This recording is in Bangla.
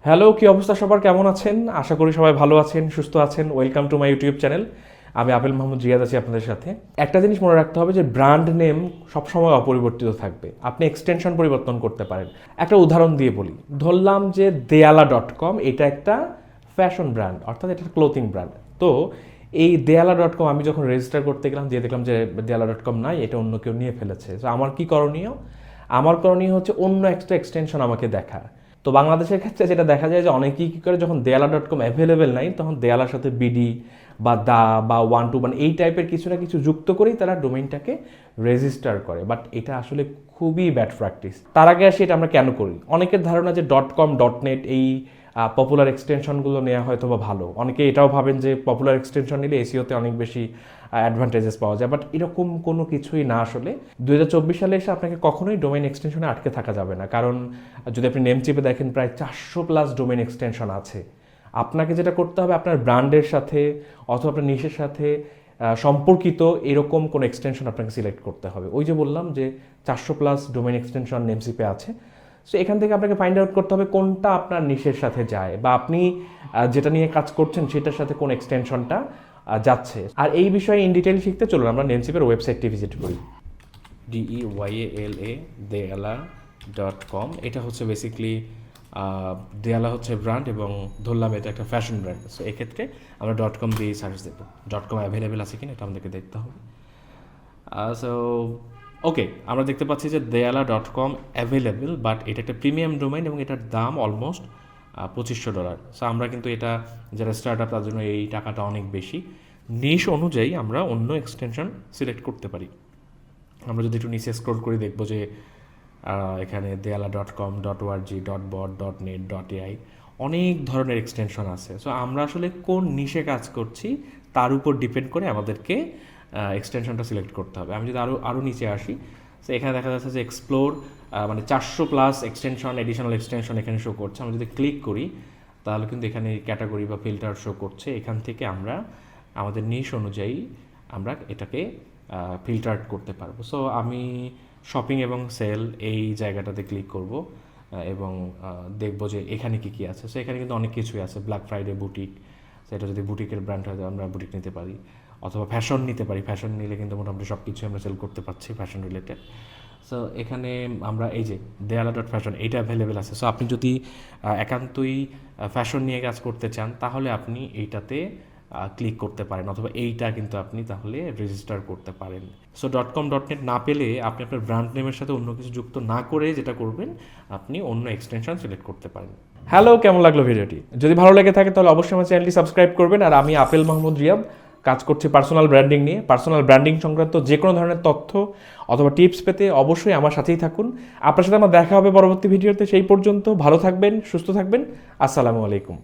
হ্যালো, কি অবস্থা সবার? কেমন আছেন? আশা করি সবাই ভালো আছেন, সুস্থ আছেন। Welcome to my YouTube channel. আমি আপিল মাহমুদ রিয়াদ আছি আপনাদের সাথে। একটা জিনিস মনে রাখতে হবে যে ব্র্যান্ড নেম সবসময় অপরিবর্তিত থাকবে। আপনি এক্সটেনশন পরিবর্তন করতে পারেন। একটা উদাহরণ দিয়ে বলি, ধরলাম যে দেয়ালা.com এটা একটা ফ্যাশন ব্র্যান্ড, অর্থাৎ এটা ক্লোথিং ব্র্যান্ড। তো এই দেয়ালা.com আমি যখন রেজিস্টার করতে গেলাম, দিয়ে দেখলাম যে দেয়ালা.com নাই, এটা অন্য কেউ নিয়ে ফেলেছে। তো আমার কি করণীয়? আমার করণীয় হচ্ছে অন্য একটা এক্সটেনশন আমাকে দেখা। তো বাংলাদেশের ক্ষেত্রে যেটা দেখা যায় যে অনেকেই কী করে, যখন দেয়ালা.com অ্যাভেলেবেল নাই তখন দেয়ালার সাথে বিডি বা দা বা 121 এই টাইপের কিছু না কিছু যুক্ত করেই তারা ডোমেইনটাকে রেজিস্টার করে। বাট এটা আসলে খুবই ব্যাড প্র্যাকটিস। তার আগে আসি এটা আমরা কেন করি। অনেকের ধারণা যে .com.net এই পপুলার এক্সটেনশনগুলো নেওয়া হয়তো বা ভালো। অনেকে এটাও ভাবেন যে পপুলার এক্সটেনশন নিলে এসিওতে অনেক বেশি অ্যাডভান্টেজেস পাওয়া যায়। বাট এরকম কোনো কিছুই না। আসলে 2024 সালে এসে আপনাকে কখনোই ডোমেইন এক্সটেনশনে আটকে থাকা যাবে না। কারণ যদি আপনি নেম চিপে দেখেন, প্রায় 400+ ডোমেইন এক্সটেনশন আছে। আপনাকে যেটা করতে হবে, আপনার ব্র্যান্ডের সাথে অথবা আপনার নিশের সাথে সম্পর্কিত এরকম কোনো এক্সটেনশন আপনাকে সিলেক্ট করতে হবে। ওই যে বললাম যে 400+ ডোমেইন এক্সটেনশন নেমসিপে আছে। সো এখান থেকে আপনাকে ফাইন্ড আউট করতে হবে কোনটা আপনার নিশের সাথে যায়, বা আপনি যেটা নিয়ে কাজ করছেন সেটার সাথে কোন এক্সটেনশনটা যাচ্ছে। আর এই বিষয়ে ইন ডিটেইল শিখতে চলুন আমরা নেমসিপের ওয়েবসাইটটি ভিজিট করি। DEYALA দেয়ালা.com। এটা হচ্ছে বেসিক্যালি দেয়ালা হচ্ছে ব্র্যান্ড, এবং ধরলাম এটা একটা ফ্যাশন ব্র্যান্ড। সো এক্ষেত্রে আমরা .com দিয়ে সার্চ দেবো। .com অ্যাভেলেবেল আছে কিনা এটা আমাদেরকে দেখতে হবে। সো ওকে, আমরা দেখতে পাচ্ছি যে দেয়ালা.com অ্যাভেলেবেল, বাট এটা একটা প্রিমিয়াম ডোমাইন এবং এটার দাম অলমোস্ট $2500। সো আমরা কিন্তু এটা যারা স্টার্ট আপ তার জন্য এই টাকাটা অনেক বেশি। নিশ অনুযায়ী আমরা অন্য এক্সটেনশন সিলেক্ট করতে পারি। আমরা যদি একটু নিচে স্ক্রল করে দেখবো যে এখানে দেয়ালা.com, .org, .bot, .net, .ai অনেক ধরনের এক্সটেনশন আছে। সো আমরা আসলে কোন নিশে কাজ করছি তার উপর ডিপেন্ড করে আমাদেরকে এক্সটেনশনটা সিলেক্ট করতে হবে। আমি যদি আরও নিচে আসি, সো এখানে দেখা যাচ্ছে যে এক্সপ্লোর, মানে 400+ এক্সটেনশন, এডিশনাল এক্সটেনশন এখানে শো করছে। আমরা যদি ক্লিক করি তাহলে কিন্তু এখানে ক্যাটাগরি বা ফিল্টার শো করছে। এখান থেকে আমরা আমাদের নিশ অনুযায়ী আমরা এটাকে ফিল্টার করতে পারবো। সো আমি শপিং এবং সেল এই জায়গাটাতে ক্লিক করব এবং দেখব যে এখানে কী কী আছে। সো এখানে কিন্তু অনেক কিছুই আছে। ব্ল্যাক ফ্রাইডে বুটিক, সেটা যদি বুটিকের ব্র্যান্ড হয় আমরা বুটিক নিতে পারি, অথবা ফ্যাশন নিতে পারি। ফ্যাশন নিলে কিন্তু মোটামুটি সব কিছুই আমরা সেল করতে পারছি ফ্যাশন রিলেটেড। সো এখানে আমরা এই যে দেয়ালা.ফ্যাশন এইটা অ্যাভেলেবেল আছে। সো আপনি যদি একান্তই ফ্যাশন নিয়ে কাজ করতে চান তাহলে আপনি এইটাতে ক্লিক করতে পারেন, অথবা এইটা কিন্তু আপনি তাহলে রেজিস্টার করতে পারেন। সো .com.net না পেলে আপনি আপনার ব্র্যান্ড নেমের সাথে অন্য কিছু যুক্ত না করে যেটা করবেন, আপনি অন্য এক্সটেনশন সিলেক্ট করতে পারেন। হ্যালো, কেমন লাগলো ভিডিওটি? যদি ভালো লেগে থাকে তাহলে অবশ্যই আমার চ্যানেলটি সাবস্ক্রাইব করবেন। আর আমি আপিল মাহমুদ রিয়াদ কাজ করছি পার্সোনাল ব্র্যান্ডিং নিয়ে। পার্সোনাল ব্র্যান্ডিং সংক্রান্ত যে কোনো ধরনের তথ্য অথবা টিপস পেতে অবশ্যই আমার সাথেই থাকুন। আপনার সাথে আমার দেখা হবে পরবর্তী ভিডিওতে। সেই পর্যন্ত ভালো থাকবেন, সুস্থ থাকবেন। আসসালামু আলাইকুম।